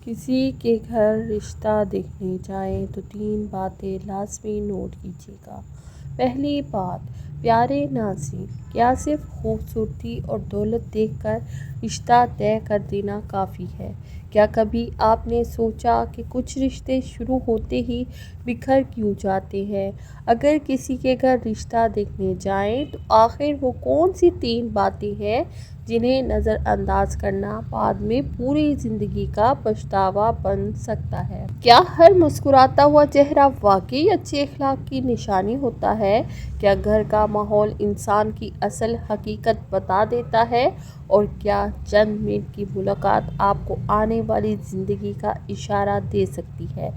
کسی کے گھر رشتہ دیکھنے جائیں تو 3 باتیں لازمی نوٹ کیجیے گا۔ پہلی بات، پیارے ناظرین، کیا صرف خوبصورتی اور دولت دیکھ کر رشتہ طے کر دینا کافی ہے؟ کیا کبھی آپ نے سوچا کہ کچھ رشتے شروع ہوتے ہی بکھر کیوں جاتے ہیں؟ اگر کسی کے گھر رشتہ دیکھنے جائیں تو آخر وہ کون سی 3 باتیں ہیں جنہیں نظر انداز کرنا بعد میں پوری زندگی کا پچھتاوا بن سکتا ہے؟ کیا ہر مسکراتا ہوا چہرہ واقعی اچھے اخلاق کی نشانی ہوتا ہے؟ کیا گھر کا ماحول انسان کی اصل حقیقت بتا دیتا ہے؟ اور کیا چند منٹ کی ملاقات آپ کو آنے والی زندگی کا اشارہ دے سکتی ہے؟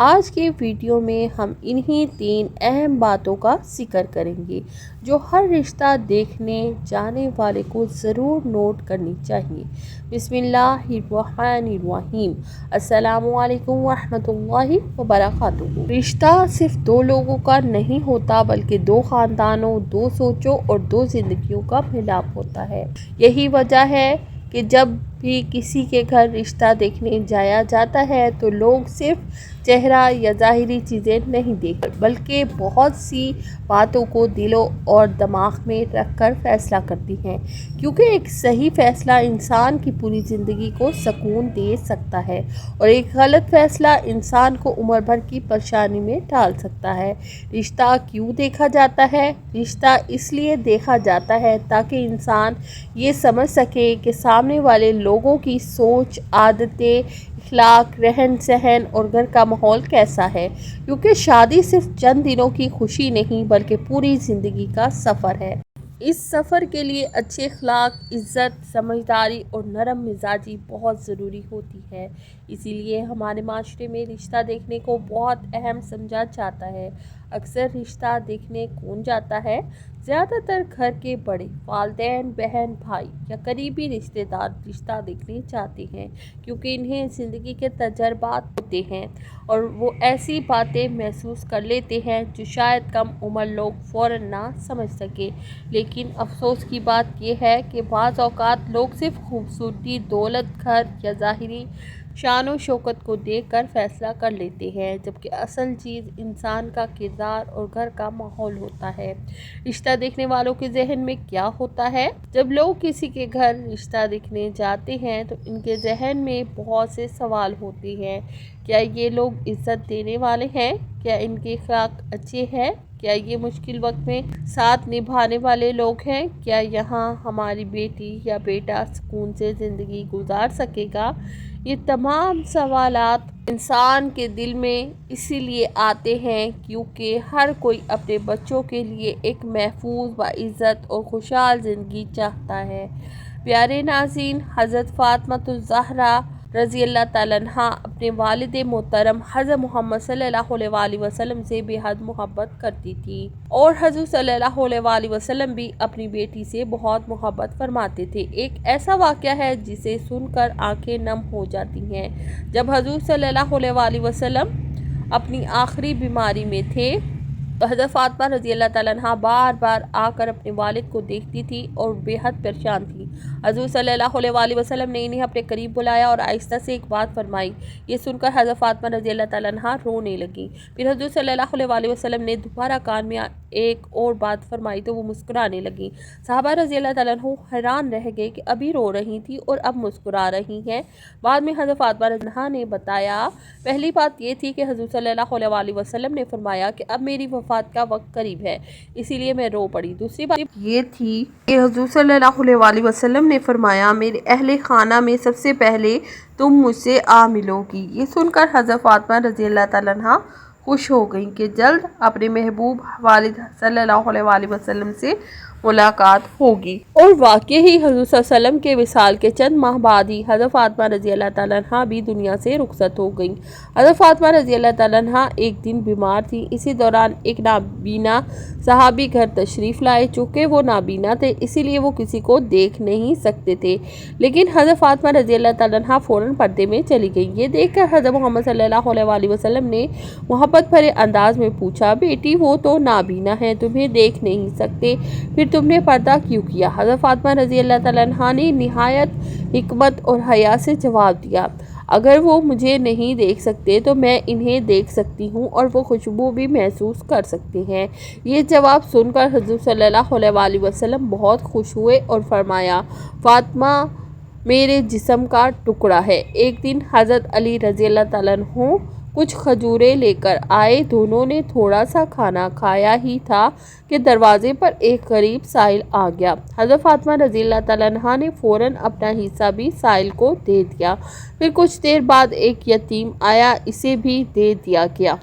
آج کے ویڈیو میں ہم انہی 3 اہم باتوں کا ذکر کریں گے جو ہر رشتہ دیکھنے جانے والے کو ضرور نوٹ کرنی چاہیے۔ بسم اللہ الرحمن الرحیم۔ السلام علیکم ورحمۃ اللہ وبرکاتہ۔ رشتہ صرف 2 لوگوں کا نہیں ہوتا بلکہ 2 خاندانوں، 2 سوچوں اور 2 زندگیوں کا ملاپ ہوتا ہے۔ یہی وجہ ہے کہ جب بھی کسی کے گھر رشتہ دیکھنے جایا جاتا ہے تو لوگ صرف چہرہ یا ظاہری چیزیں نہیں دیکھتے بلکہ بہت سی باتوں کو دل اور دماغ میں رکھ کر فیصلہ کرتے ہیں، کیونکہ ایک صحیح فیصلہ انسان کی پوری زندگی کو سکون دے سکتا ہے اور ایک غلط فیصلہ انسان کو عمر بھر کی پریشانی میں ڈال سکتا ہے۔ رشتہ کیوں دیکھا جاتا ہے؟ رشتہ اس لیے دیکھا جاتا ہے تاکہ انسان یہ سمجھ سکے کہ سامنے والے لوگوں کی سوچ، عادتیں، اخلاق، رہن سہن اور گھر کا ماحول کیسا ہے، کیونکہ شادی صرف چند دنوں کی خوشی نہیں بلکہ پوری زندگی کا سفر ہے۔ اس سفر کے لیے اچھے اخلاق، عزت، سمجھداری اور نرم مزاجی بہت ضروری ہوتی ہے۔ اسی لیے ہمارے معاشرے میں رشتہ دیکھنے کو بہت اہم سمجھا جاتا ہے۔ اکثر رشتہ دیکھنے کون جاتا ہے؟ زیادہ تر گھر کے بڑے، والدین، بہن، بھائی یا قریبی رشتہ دار رشتہ دیکھنے جاتے ہیں کیونکہ انہیں زندگی کے تجربات ہوتے ہیں اور وہ ایسی باتیں محسوس کر لیتے ہیں جو شاید کم عمر لوگ فوراً نہ سمجھ سکیں۔ لیکن افسوس کی بات یہ ہے کہ بعض اوقات لوگ صرف خوبصورتی، دولت، گھر یا ظاہری شان و شوکت کو دیکھ کر فیصلہ کر لیتے ہیں، جبکہ اصل چیز انسان کا کردار اور گھر کا ماحول ہوتا ہے۔ رشتہ دیکھنے والوں کے ذہن میں کیا ہوتا ہے؟ جب لوگ کسی کے گھر رشتہ دیکھنے جاتے ہیں تو ان کے ذہن میں بہت سے سوال ہوتے ہیں۔ کیا یہ لوگ عزت دینے والے ہیں؟ کیا ان کے اخلاق اچھے ہیں؟ کیا یہ مشکل وقت میں ساتھ نبھانے والے لوگ ہیں؟ کیا یہاں ہماری بیٹی یا بیٹا سکون سے زندگی گزار سکے گا؟ یہ تمام سوالات انسان کے دل میں اسی لیے آتے ہیں کیونکہ ہر کوئی اپنے بچوں کے لیے ایک محفوظ، باعزت اور خوشحال زندگی چاہتا ہے۔ پیارے ناظرین، حضرت فاطمہ الزہرا رضی اللہ تعالیٰ عنہا اپنے والد محترم حضرت محمد صلی اللہ علیہ وسلم سے بے حد محبت کرتی تھی اور حضور صلی اللہ علیہ وسلم بھی اپنی بیٹی سے بہت محبت فرماتے تھے۔ ایک ایسا واقعہ ہے جسے سن کر آنکھیں نم ہو جاتی ہیں۔ جب حضور صلی اللہ علیہ وسلم اپنی آخری بیماری میں تھے تو حضرت فاطمہ رضی اللہ تعالیٰ عنہا بار بار آ کر اپنے والد کو دیکھتی تھی اور بے حد پریشان تھی۔ حضور صلی اللہ علیہ وسلم نے انہیں اپنے قریب بلایا اور آہستہ سے ایک بات فرمائی۔ یہ سن کر حضرت فاطمہ رضی اللہ تعالیٰ عنہا رونے لگیں۔ پھر حضور صلی اللہ علیہ وسلم نے دوبارہ کان میں ایک اور بات فرمائی تو وہ مسکرانے لگیں۔ صحابہ رضی اللہ تعالیٰ عنہ حیران رہ گئے کہ ابھی رو رہی تھی اور اب مسکرا رہی ہیں۔ بعد میں حضرت فاطمہ رضی اللہ عنہا نے بتایا، پہلی بات یہ تھی کہ حضور صلی اللہ علیہ وسلم نے فرمایا کہ اب میری وفات کا وقت قریب ہے، اسی لیے میں رو پڑی۔ دوسری بات یہ تھی کہ حضور صلی اللہ علیہ وسلم نے فرمایا، میرے اہل خانہ میں سب سے پہلے تم مجھ سے آ ملو گی۔ یہ سن کر حضرت فاطمہ رضی اللہ تعالیٰ عنہا خوش ہو گئیں کہ جلد اپنے محبوب والد صلی اللہ علیہ وسلم سے ملاقات ہوگی۔ اور واقعی حضور صلی اللہ علیہ وسلم کے وصال کے چند ماہ بعد ہی حضرت فاطمہ رضی اللہ تعالیٰ عنہا بھی دنیا سے رخصت ہو گئیں۔ حضرت فاطمہ رضی اللہ تعالیٰ عنہا ایک دن بیمار تھیں۔ اسی دوران ایک نابینا صحابی گھر تشریف لائے۔ چونکہ وہ نابینا تھے اسی لیے وہ کسی کو دیکھ نہیں سکتے تھے، لیکن حضرت فاطمہ رضی اللہ تعالیٰ عنہا فوراً پردے میں چلی گئیں۔ یہ دیکھ کر حضرت محمد صلی اللہ علیہ وسلم نے محبت بھرے انداز میں پوچھا، بیٹی وہ تو نابینا ہیں، تمہیں دیکھ نہیں سکتے، پھر تم نے پردہ کیوں کیا؟ حضرت فاطمہ رضی اللہ تعالیٰ عنہا نے نہایت حکمت اور حیا سے جواب دیا، اگر وہ مجھے نہیں دیکھ سکتے تو میں انہیں دیکھ سکتی ہوں اور وہ خوشبو بھی محسوس کر سکتے ہیں۔ یہ جواب سن کر حضور صلی اللہ علیہ وآلہ وسلم بہت خوش ہوئے اور فرمایا، فاطمہ میرے جسم کا ٹکڑا ہے۔ ایک دن حضرت علی رضی اللہ تعالیٰ عنہ کچھ کھجوریں لے کر آئے۔ دونوں نے تھوڑا سا کھانا کھایا ہی تھا کہ دروازے پر ایک غریب سائل آ گیا۔ حضرت فاطمہ رضی اللہ تعالیٰ عنہا نے فوراً اپنا حصہ بھی سائل کو دے دیا۔ پھر کچھ دیر بعد ایک یتیم آیا، اسے بھی دے دیا گیا۔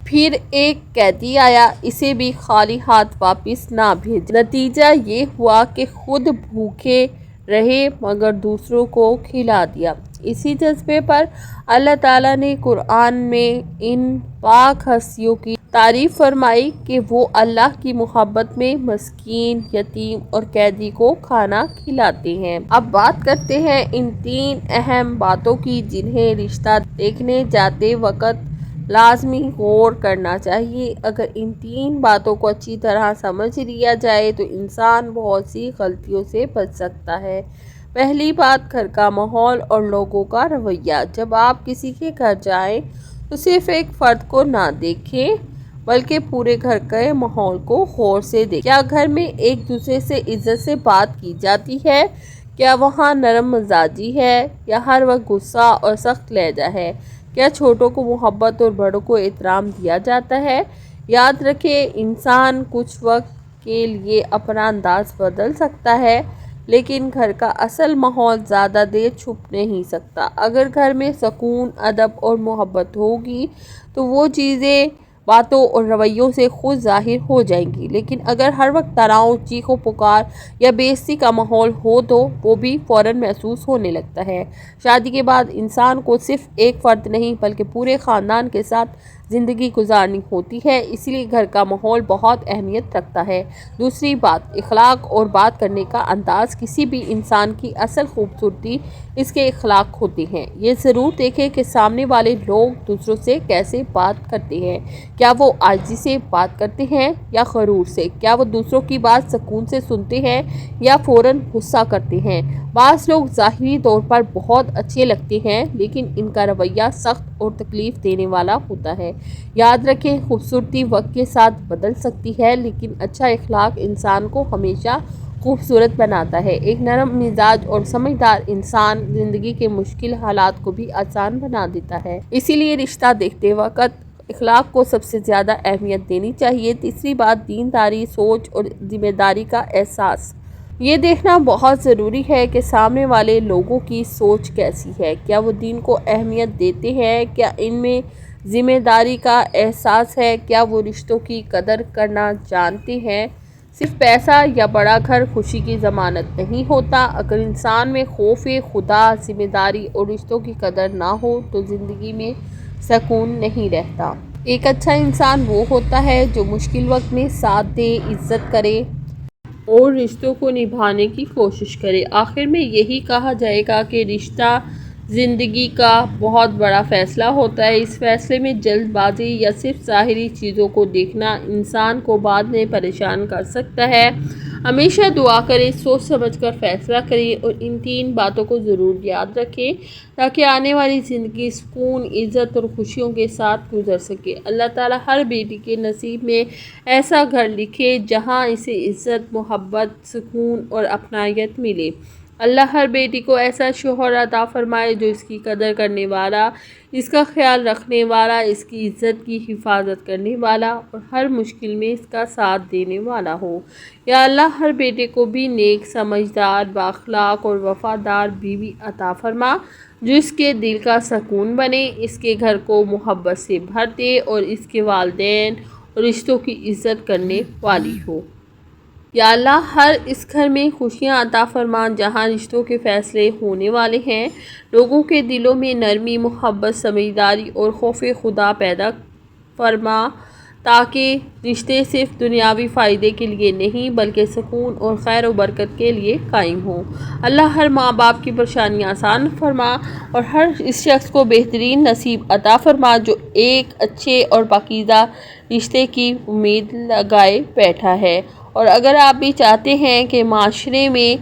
پھر ایک قیدی آیا، اسے بھی خالی ہاتھ واپس نہ بھیجا۔ نتیجہ یہ ہوا کہ خود بھوکے رہے مگر دوسروں کو کھلا دیا۔ اسی جذبے پر اللہ تعالیٰ نے قرآن میں ان پاک ہستیوں کی تعریف فرمائی کہ وہ اللہ کی محبت میں مسکین، یتیم اور قیدی کو کھانا کھلاتے ہیں۔ اب بات کرتے ہیں ان 3 اہم باتوں کی جنہیں رشتہ دیکھنے جاتے وقت لازمی غور کرنا چاہیے۔ اگر ان 3 باتوں کو اچھی طرح سمجھ لیا جائے تو انسان بہت سی غلطیوں سے بچ سکتا ہے۔ پہلی بات، گھر کا ماحول اور لوگوں کا رویہ۔ جب آپ کسی کے گھر جائیں تو صرف ایک فرد کو نہ دیکھیں بلکہ پورے گھر کے ماحول کو غور سے دیکھیں۔ کیا گھر میں ایک دوسرے سے عزت سے بات کی جاتی ہے؟ کیا وہاں نرم مزاجی ہے یا ہر وقت غصہ اور سخت لہجہ ہے؟ کیا چھوٹوں کو محبت اور بڑوں کو احترام دیا جاتا ہے؟ یاد رکھیں، انسان کچھ وقت کے لیے اپنا انداز بدل سکتا ہے لیکن گھر کا اصل ماحول زیادہ دیر چھپ نہیں سکتا۔ اگر گھر میں سکون، ادب اور محبت ہوگی تو وہ چیزیں باتوں اور رویوں سے خود ظاہر ہو جائیں گی، لیکن اگر ہر وقت تناؤ، چیخ و پکار یا بے عزتی کا ماحول ہو تو وہ بھی فوراً محسوس ہونے لگتا ہے۔ شادی کے بعد انسان کو صرف ایک فرد نہیں بلکہ پورے خاندان کے ساتھ زندگی گزارنی ہوتی ہے، اس لیے گھر کا ماحول بہت اہمیت رکھتا ہے۔ دوسری بات، اخلاق اور بات کرنے کا انداز۔ کسی بھی انسان کی اصل خوبصورتی اس کے اخلاق ہوتے ہیں۔ یہ ضرور دیکھیں کہ سامنے والے لوگ دوسروں سے کیسے بات کرتے ہیں۔ کیا وہ عاجزی سے بات کرتے ہیں یا غرور سے؟ کیا وہ دوسروں کی بات سکون سے سنتے ہیں یا فوراً غصہ کرتے ہیں؟ بعض لوگ ظاہری طور پر بہت اچھے لگتے ہیں لیکن ان کا رویہ سخت اور تکلیف دینے والا ہوتا ہے۔ یاد رکھیں، خوبصورتی وقت کے ساتھ بدل سکتی ہے لیکن اچھا اخلاق انسان کو ہمیشہ خوبصورت بناتا ہے۔ ایک نرم مزاج اور سمجھدار انسان زندگی کے مشکل حالات کو بھی آسان بنا دیتا ہے۔ اسی لیے رشتہ دیکھتے وقت اخلاق کو سب سے زیادہ اہمیت دینی چاہیے۔ تیسری بات، دینداری، سوچ اور ذمہ داری کا احساس۔ یہ دیکھنا بہت ضروری ہے کہ سامنے والے لوگوں کی سوچ کیسی ہے۔ کیا وہ دین کو اہمیت دیتے ہیں؟ کیا ان میں ذمہ داری کا احساس ہے؟ کیا وہ رشتوں کی قدر کرنا جانتے ہیں؟ صرف پیسہ یا بڑا گھر خوشی کی ضمانت نہیں ہوتا۔ اگر انسان میں خوف خدا، ذمہ داری اور رشتوں کی قدر نہ ہو تو زندگی میں سکون نہیں رہتا۔ ایک اچھا انسان وہ ہوتا ہے جو مشکل وقت میں ساتھ دے، عزت کرے اور رشتوں کو نبھانے کی کوشش کرے۔ آخر میں یہی کہا جائے گا کہ رشتہ زندگی کا بہت بڑا فیصلہ ہوتا ہے۔ اس فیصلے میں جلد بازی یا صرف ظاہری چیزوں کو دیکھنا انسان کو بعد میں پریشان کر سکتا ہے۔ ہمیشہ دعا کریں، سوچ سمجھ کر فیصلہ کریں اور ان 3 باتوں کو ضرور یاد رکھیں تاکہ آنے والی زندگی سکون، عزت اور خوشیوں کے ساتھ گزر سکے۔ اللہ تعالیٰ ہر بیٹی کے نصیب میں ایسا گھر لکھے جہاں اسے عزت، محبت، سکون اور اپنائیت ملے۔ اللہ ہر بیٹی کو ایسا شوہر عطا فرمائے جو اس کی قدر کرنے والا، اس کا خیال رکھنے والا، اس کی عزت کی حفاظت کرنے والا اور ہر مشکل میں اس کا ساتھ دینے والا ہو۔ یا اللہ ہر بیٹے کو بھی نیک، سمجھدار، بااخلاق اور وفادار بیوی عطا فرما جو اس کے دل کا سکون بنے، اس کے گھر کو محبت سے بھر دے اور اس کے والدین اور رشتوں کی عزت کرنے والی ہو۔ یا اللہ ہر اس گھر میں خوشیاں عطا فرما جہاں رشتوں کے فیصلے ہونے والے ہیں۔ لوگوں کے دلوں میں نرمی، محبت، سمجھداری اور خوف خدا پیدا فرما تاکہ رشتے صرف دنیاوی فائدے کے لیے نہیں بلکہ سکون اور خیر و برکت کے لیے قائم ہوں۔ اللہ ہر ماں باپ کی پریشانیاں آسان فرما اور ہر اس شخص کو بہترین نصیب عطا فرما جو ایک اچھے اور پاکیزہ رشتے کی امید لگائے بیٹھا ہے۔ اور اگر آپ بھی چاہتے ہیں کہ معاشرے میں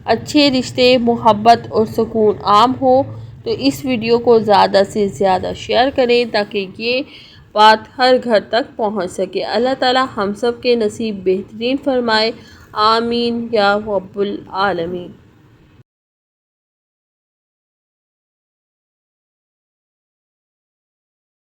اچھے رشتے، محبت اور سکون عام ہو تو اس ویڈیو کو زیادہ سے زیادہ شیئر کریں تاکہ یہ بات ہر گھر تک پہنچ سکے۔ اللہ تعالی ہم سب کے نصیب بہترین فرمائے، آمین یا رب العالمین۔